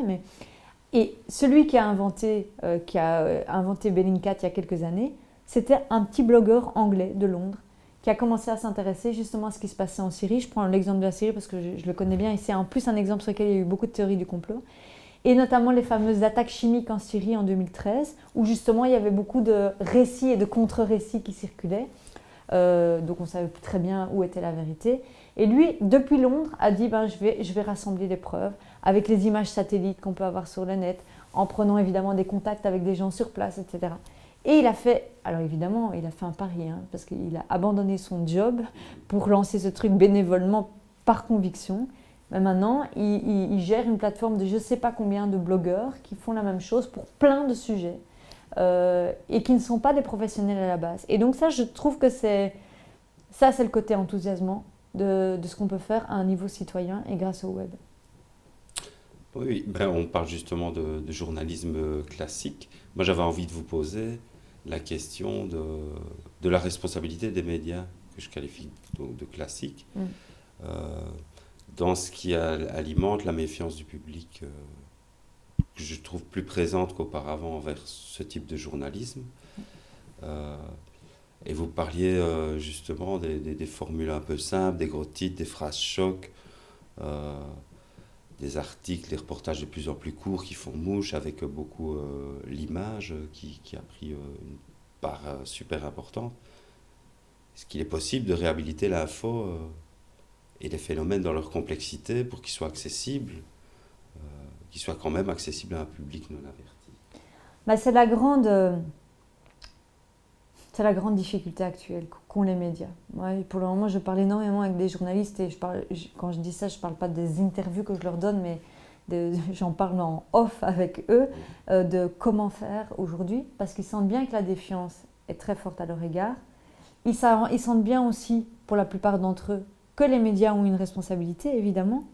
Speaker 1: Et celui qui a inventé Bellingcat il y a quelques années, c'était un petit blogueur anglais de Londres qui a commencé à s'intéresser justement à ce qui se passait en Syrie. Je prends l'exemple de la Syrie parce que je le connais bien et c'est en plus un exemple sur lequel il y a eu beaucoup de théories du complot. Et notamment les fameuses attaques chimiques en Syrie en 2013, où justement il y avait beaucoup de récits et de contre-récits qui circulaient. Donc on savait plus très bien où était la vérité. Et lui, depuis Londres, a dit je vais rassembler les preuves avec les images satellites qu'on peut avoir sur le net, en prenant évidemment des contacts avec des gens sur place, etc. Et il a fait, alors évidemment, il a fait un pari, parce qu'il a abandonné son job pour lancer ce truc bénévolement par conviction. Mais maintenant, il gère une plateforme de je ne sais pas combien de blogueurs qui font la même chose pour plein de sujets. Et qui ne sont pas des professionnels à la base. Et donc ça, je trouve que c'est le côté enthousiasmant de ce qu'on peut faire à un niveau citoyen et grâce au web.
Speaker 2: Oui, on parle justement de journalisme classique. Moi, j'avais envie de vous poser la question de la responsabilité des médias, que je qualifie de classique, dans ce qui alimente la méfiance du public, que je trouve plus présente qu'auparavant envers ce type de journalisme. Et vous parliez justement des formules un peu simples, des gros titres, des phrases chocs, des articles, des reportages de plus en plus courts qui font mouche, avec beaucoup l'image qui a pris une part super importante. Est-ce qu'il est possible de réhabiliter l'info et les phénomènes dans leur complexité pour qu'ils soient accessibles, qu'ils soient quand même accessibles à un public non averti?
Speaker 1: C'est la grande difficulté actuelle qu'ont les médias. Pour le moment, je parle énormément avec des journalistes et quand je dis ça, je ne parle pas des interviews que je leur donne, mais j'en parle en off avec eux de comment faire aujourd'hui, parce qu'ils sentent bien que la défiance est très forte à leur égard. Ils sentent bien aussi, pour la plupart d'entre eux, que les médias ont une responsabilité, évidemment,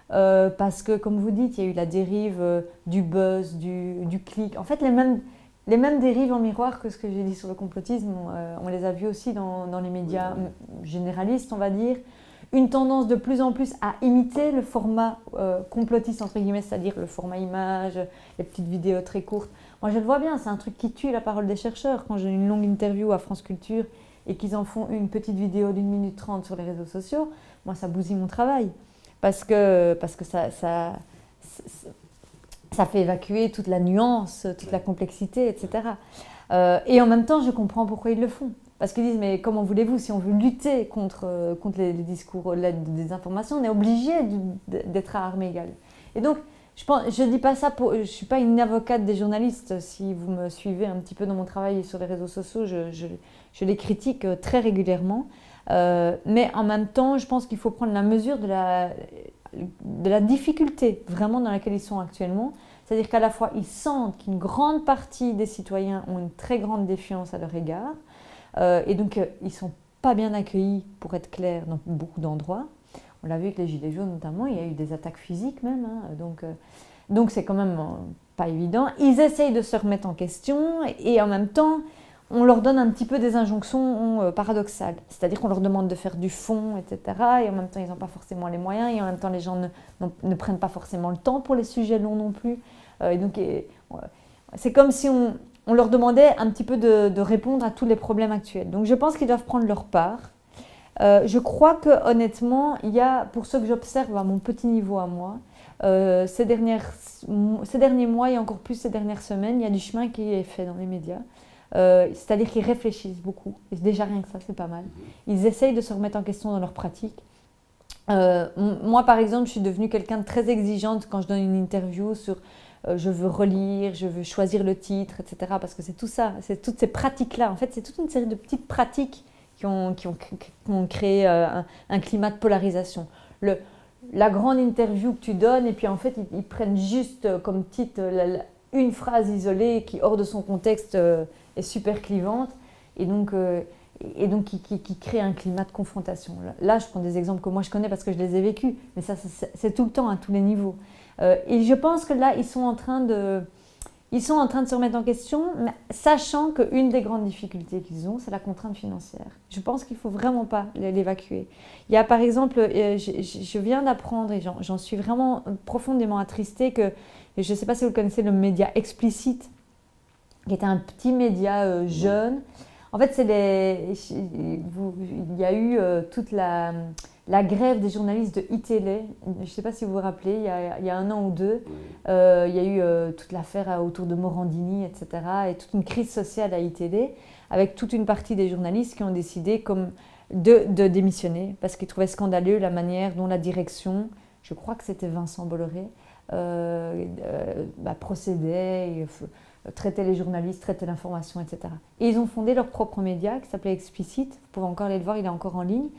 Speaker 1: parce que, comme vous dites, il y a eu la dérive du buzz, du clic. En fait, les mêmes dérives en miroir que ce que j'ai dit sur le complotisme, on les a vues aussi dans les médias généralistes, on va dire. Une tendance de plus en plus à imiter le format complotiste, entre guillemets, c'est-à-dire le format image, les petites vidéos très courtes. Moi, je le vois bien, c'est un truc qui tue la parole des chercheurs. Quand j'ai une longue interview à France Culture et qu'ils en font une petite vidéo d'1 minute 30 sur les réseaux sociaux, moi ça bousille mon travail. Parce que ça fait évacuer toute la nuance, toute la complexité, etc. Et en même temps, je comprends pourquoi ils le font. Parce qu'ils disent, mais comment voulez-vous, si on veut lutter contre les discours, la désinformation, on est obligé d'être à armes égales. Et donc, je ne dis pas ça je ne suis pas une avocate des journalistes. Si vous me suivez un petit peu dans mon travail sur les réseaux sociaux, je les critique très régulièrement. Mais en même temps, je pense qu'il faut prendre la mesure de la difficulté vraiment dans laquelle ils sont actuellement. C'est-à-dire qu'à la fois, ils sentent qu'une grande partie des citoyens ont une très grande défiance à leur égard. Et donc, ils ne sont pas bien accueillis, pour être clair, dans beaucoup d'endroits. On l'a vu avec les Gilets jaunes notamment, il y a eu des attaques physiques même. Donc c'est quand même pas évident. Ils essayent de se remettre en question et en même temps, on leur donne un petit peu des injonctions paradoxales. C'est-à-dire qu'on leur demande de faire du fond, etc. Et en même temps, ils n'ont pas forcément les moyens. Et en même temps, les gens ne prennent pas forcément le temps pour les sujets longs non plus. C'est comme si on leur demandait un petit peu de répondre à tous les problèmes actuels. Donc je pense qu'ils doivent prendre leur part. Je crois que honnêtement, il y a, pour ceux que j'observe à mon petit niveau à moi, ces derniers mois et encore plus ces dernières semaines, il y a du chemin qui est fait dans les médias. C'est-à-dire qu'ils réfléchissent beaucoup. Et déjà rien que ça, c'est pas mal. Ils essayent de se remettre en question dans leur pratique. Moi, par exemple, je suis devenue quelqu'un de très exigeante quand je donne une interview sur je veux relire, je veux choisir le titre, etc. Parce que c'est tout ça, c'est toutes ces pratiques-là. En fait, c'est toute une série de petites pratiques qui ont créé un climat de polarisation. La grande interview que tu donnes, et puis en fait, ils prennent juste comme titre une phrase isolée qui, hors de son contexte, est super clivante, et donc qui crée un climat de confrontation. Là, je prends des exemples que moi je connais parce que je les ai vécus, mais ça, c'est tout le temps, à tous les niveaux. Et je pense que là, ils sont en train de se remettre en question, mais sachant qu'une des grandes difficultés qu'ils ont, c'est la contrainte financière. Je pense qu'il ne faut vraiment pas l'évacuer. Il y a par exemple, je viens d'apprendre, et j'en suis vraiment profondément attristée, que, je ne sais pas si vous connaissez, le média Explicit, qui était un petit média jeune. En fait, il y a eu toute la grève des journalistes de iTélé. Je ne sais pas si vous vous rappelez, il y a 1 an ou 2, il y a eu toute l'affaire autour de Morandini, etc. Et toute une crise sociale à iTélé, avec toute une partie des journalistes qui ont décidé de démissionner, parce qu'ils trouvaient scandaleux la manière dont la direction, je crois que c'était Vincent Bolloré, procédait, et traitait les journalistes, traitait l'information, etc. Et ils ont fondé leur propre média qui s'appelait Explicit. Vous pouvez encore aller le voir, il est encore en ligne.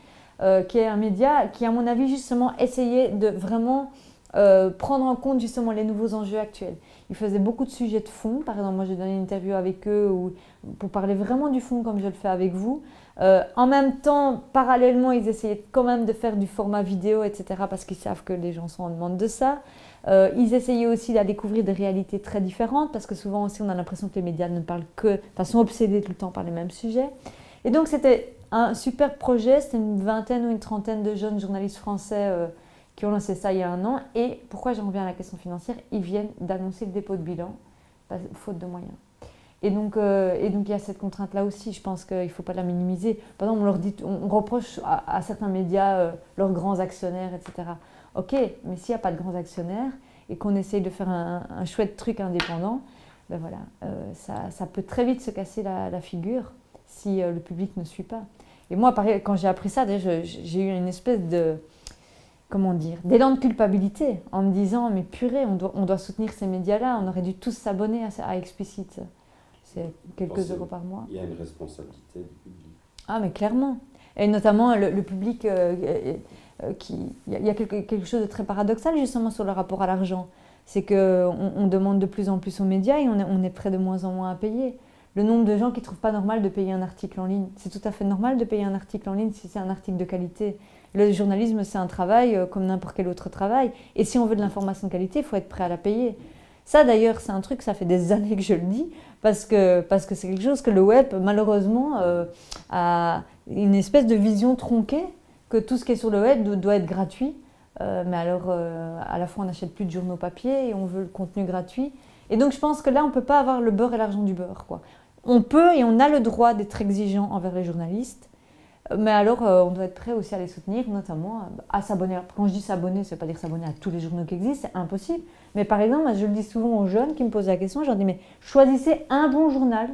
Speaker 1: Qui est un média qui, à mon avis, justement, essayait de vraiment prendre en compte justement les nouveaux enjeux actuels. Ils faisaient beaucoup de sujets de fond. Par exemple, moi, j'ai donné une interview avec eux pour parler vraiment du fond, comme je le fais avec vous. En même temps, parallèlement, ils essayaient quand même de faire du format vidéo, etc., parce qu'ils savent que les gens sont en demande de ça. Ils essayaient aussi de découvrir des réalités très différentes, parce que souvent aussi, on a l'impression que les médias ne parlent sont obsédés tout le temps par les mêmes sujets. Et donc, c'était un super projet. C'était une vingtaine ou une trentaine de jeunes journalistes français qui ont lancé ça il y a 1 an. Et pourquoi j'en reviens à la question financière? Ils viennent d'annoncer le dépôt de bilan, faute de moyens. Et donc, il y a cette contrainte-là aussi. Je pense qu'il ne faut pas la minimiser. Par exemple, on reproche à certains médias leurs grands actionnaires, etc. Ok, mais s'il n'y a pas de grands actionnaires et qu'on essaye de faire un chouette truc indépendant, ben voilà, ça peut très vite se casser la figure si le public ne suit pas. Et moi, pareil, quand j'ai appris ça, j'ai eu une espèce d'élan de culpabilité en me disant, mais purée, on doit soutenir ces médias-là, on aurait dû tous s'abonner à Explicit. C'est quelques euros par mois.
Speaker 2: Il y a une responsabilité du public.
Speaker 1: Ah, mais clairement. Et notamment le public, il y a quelque chose de très paradoxal justement sur le rapport à l'argent. C'est qu'on demande de plus en plus aux médias et on est prêt de moins en moins à payer. Le nombre de gens qui ne trouvent pas normal de payer un article en ligne. C'est tout à fait normal de payer un article en ligne si c'est un article de qualité. Le journalisme, c'est un travail comme n'importe quel autre travail. Et si on veut de l'information de qualité, il faut être prêt à la payer. Ça, d'ailleurs, c'est un truc, ça fait des années que je le dis, parce que c'est quelque chose que le web, malheureusement, a une espèce de vision tronquée, que tout ce qui est sur le web doit être gratuit. Mais alors, à la fois, on n'achète plus de journaux papier et on veut le contenu gratuit. Et donc, je pense que là, on ne peut pas avoir le beurre et l'argent du beurre, quoi. on peut et on a le droit d'être exigeant envers les journalistes, mais alors on doit être prêt aussi à les soutenir, notamment à s'abonner. Quand je dis s'abonner, ça ne veut pas dire s'abonner à tous les journaux qui existent, c'est impossible. Mais par exemple, je le dis souvent aux jeunes qui me posent la question, je leur dis, mais choisissez un bon journal,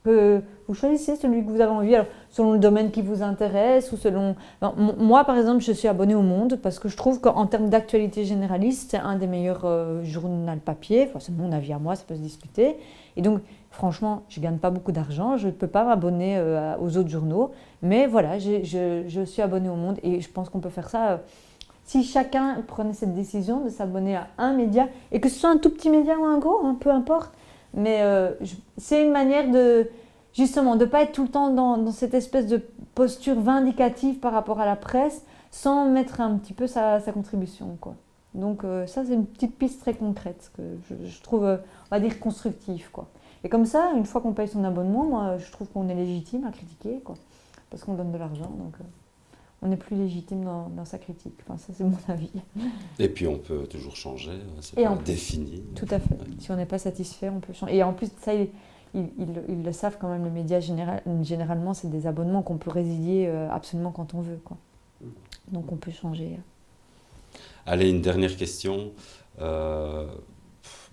Speaker 1: vous choisissez celui que vous avez envie, alors, selon le domaine qui vous intéresse ou selon... Non, moi, par exemple, je suis abonnée au Monde parce que je trouve qu'en termes d'actualité généraliste, c'est un des meilleurs journaux papier. Enfin, c'est mon avis à moi, ça peut se discuter. Et donc, franchement, je ne gagne pas beaucoup d'argent, je ne peux pas m'abonner aux autres journaux. Mais voilà, je suis abonnée au Monde et je pense qu'on peut faire ça. Si chacun prenait cette décision de s'abonner à un média, et que ce soit un tout petit média ou un gros, hein, peu importe, mais c'est une manière de, justement, de ne pas être tout le temps dans cette espèce de posture vindicative par rapport à la presse, sans mettre un petit peu sa contribution, quoi. Donc ça, c'est une petite piste très concrète que je trouve, on va dire, constructive, quoi. Et comme ça, une fois qu'on paye son abonnement, moi, je trouve qu'on est légitime à critiquer, quoi, parce qu'on donne de l'argent, donc on est plus légitime dans sa critique. Enfin, ça, c'est mon avis.
Speaker 2: Et puis on peut toujours changer, c'est
Speaker 1: Et
Speaker 2: pas
Speaker 1: en plus,
Speaker 2: défini.
Speaker 1: tout à fait. Si on n'est pas satisfait, on peut changer. Et en plus, ça, ils le savent quand même, les médias, généralement, c'est des abonnements qu'on peut résilier absolument quand on veut, quoi. Donc on peut changer.
Speaker 2: Allez, une dernière question,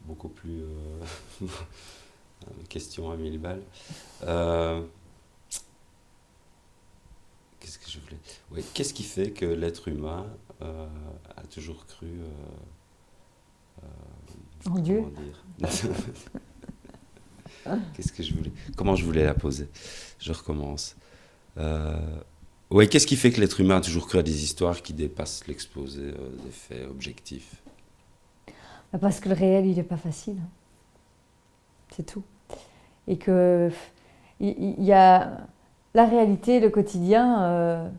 Speaker 2: beaucoup plus... question à 1000 balles. Qu'est-ce que je voulais... Oui, qu'est-ce qui fait que l'être humain a toujours cru...
Speaker 1: En Dieu.
Speaker 2: Comment dire? Qu'est-ce que je voulais... Comment je voulais la poser? Je recommence. Oui, qu'est-ce qui fait que l'être humain a toujours cru à des histoires qui dépassent l'exposé des faits objectifs?
Speaker 1: Parce que le réel, il n'est pas facile. C'est tout. Et que il y a la réalité, le quotidien,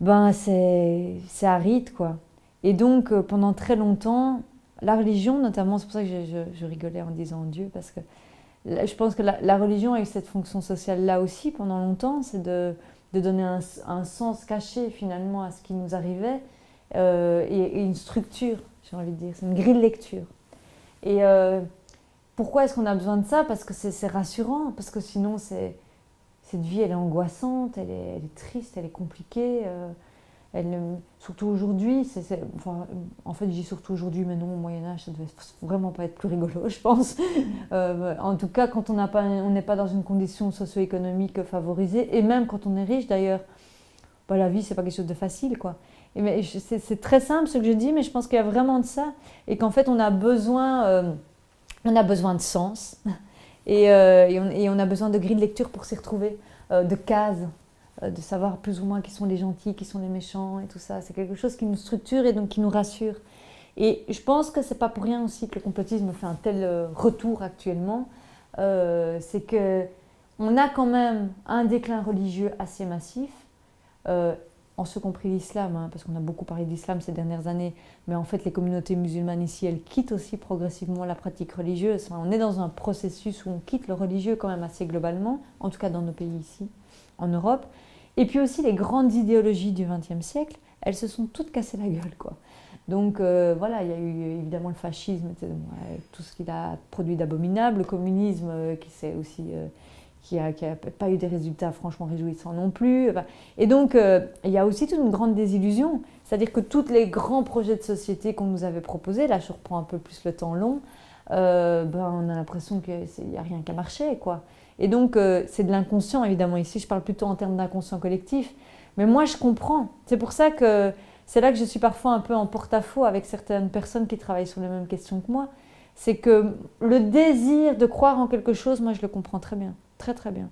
Speaker 1: ben c'est aride, quoi. Et donc, pendant très longtemps, la religion, notamment, c'est pour ça que je rigolais en disant Dieu, parce que je pense que la religion a eu cette fonction sociale-là aussi pendant longtemps, c'est de donner un sens caché finalement à ce qui nous arrivait et une structure, j'ai envie de dire, c'est une grille de lecture. Et pourquoi est-ce qu'on a besoin de ça? Parce que c'est rassurant, parce que sinon cette vie elle est angoissante, elle est triste, elle est compliquée. Surtout aujourd'hui, enfin, en fait je dis surtout aujourd'hui, mais non, au Moyen-Âge, ça devait vraiment pas être plus rigolo, je pense. En tout cas, quand on n'est pas dans une condition socio-économique favorisée, et même quand on est riche d'ailleurs, bah, la vie, c'est pas quelque chose de facile, quoi. C'est très simple ce que je dis, mais je pense qu'il y a vraiment de ça, et qu'en fait on a besoin de sens, et on a besoin de grilles de lecture pour s'y retrouver, de cases. De savoir plus ou moins qui sont les gentils, qui sont les méchants et tout ça. C'est quelque chose qui nous structure et donc qui nous rassure. Et je pense que c'est pas pour rien aussi que le complotisme fait un tel retour actuellement. C'est que on a quand même un déclin religieux assez massif, en ce compris l'islam, hein, parce qu'on a beaucoup parlé d'islam ces dernières années, mais en fait les communautés musulmanes ici, elles quittent aussi progressivement la pratique religieuse. Enfin, on est dans un processus où on quitte le religieux quand même assez globalement, en tout cas dans nos pays ici, en Europe. Et puis aussi les grandes idéologies du XXe siècle, elles se sont toutes cassées la gueule, quoi. Donc voilà, il y a eu évidemment le fascisme, tout ce qu'il a produit d'abominable, le communisme qui n'a pas eu des résultats franchement réjouissants non plus. Et donc il y a aussi toute une grande désillusion, c'est-à-dire que tous les grands projets de société qu'on nous avait proposés, là je reprends un peu plus le temps long, on a l'impression qu'il n'y a rien qui a marché, quoi. Et donc, c'est de l'inconscient, évidemment. Ici, je parle plutôt en termes d'inconscient collectif. Mais moi, je comprends. C'est pour ça que c'est là que je suis parfois un peu en porte-à-faux avec certaines personnes qui travaillent sur les mêmes questions que moi. C'est que le désir de croire en quelque chose, moi, je le comprends très bien. Très, très bien.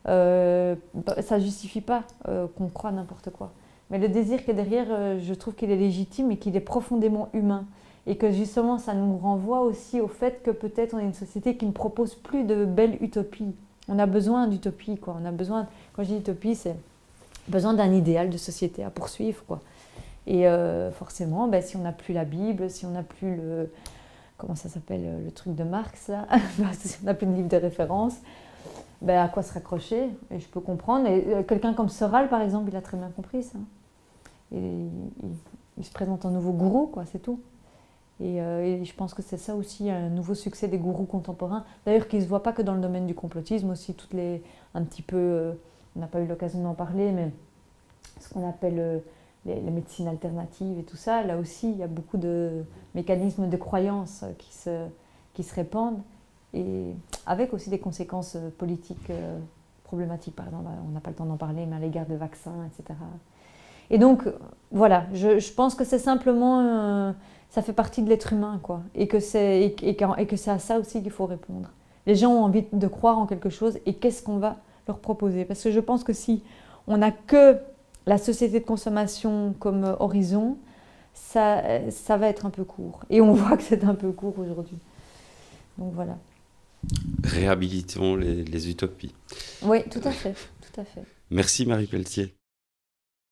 Speaker 1: Ça ne justifie pas qu'on croit n'importe quoi. Mais le désir qui est derrière, je trouve qu'il est légitime et qu'il est profondément humain. Et que justement, ça nous renvoie aussi au fait que peut-être on est une société qui ne propose plus de belles utopies. On a besoin d'utopie, quoi. On a besoin, quand je dis utopie, c'est besoin d'un idéal de société à poursuivre, quoi. Et forcément, si on n'a plus la Bible, si on n'a plus le... Comment ça s'appelle, le truc de Marx, là si on n'a plus de livre de référence, à quoi se raccrocher? Et je peux comprendre. Et quelqu'un comme Soral, par exemple, il a très bien compris ça. Et il se présente un nouveau gourou, quoi, c'est tout. Et je pense que c'est ça aussi un nouveau succès des gourous contemporains. D'ailleurs, qui ne se voient pas que dans le domaine du complotisme, aussi un petit peu, on n'a pas eu l'occasion d'en parler, mais ce qu'on appelle les médecines alternatives et tout ça, là aussi, il y a beaucoup de mécanismes de croyance qui se répandent, et avec aussi des conséquences politiques problématiques. Par exemple, on n'a pas le temps d'en parler, mais à l'égard des vaccins, etc. Et donc, voilà, je pense que c'est simplement, ça fait partie de l'être humain, quoi, et que c'est à ça aussi qu'il faut répondre. Les gens ont envie de croire en quelque chose, et qu'est-ce qu'on va leur proposer? Parce que je pense que si on n'a que la société de consommation comme horizon, ça va être un peu court. Et on voit que c'est un peu court aujourd'hui. Donc voilà.
Speaker 2: Réhabilitons les utopies.
Speaker 1: Oui, tout à fait, tout à fait.
Speaker 2: Merci Marie Pelletier.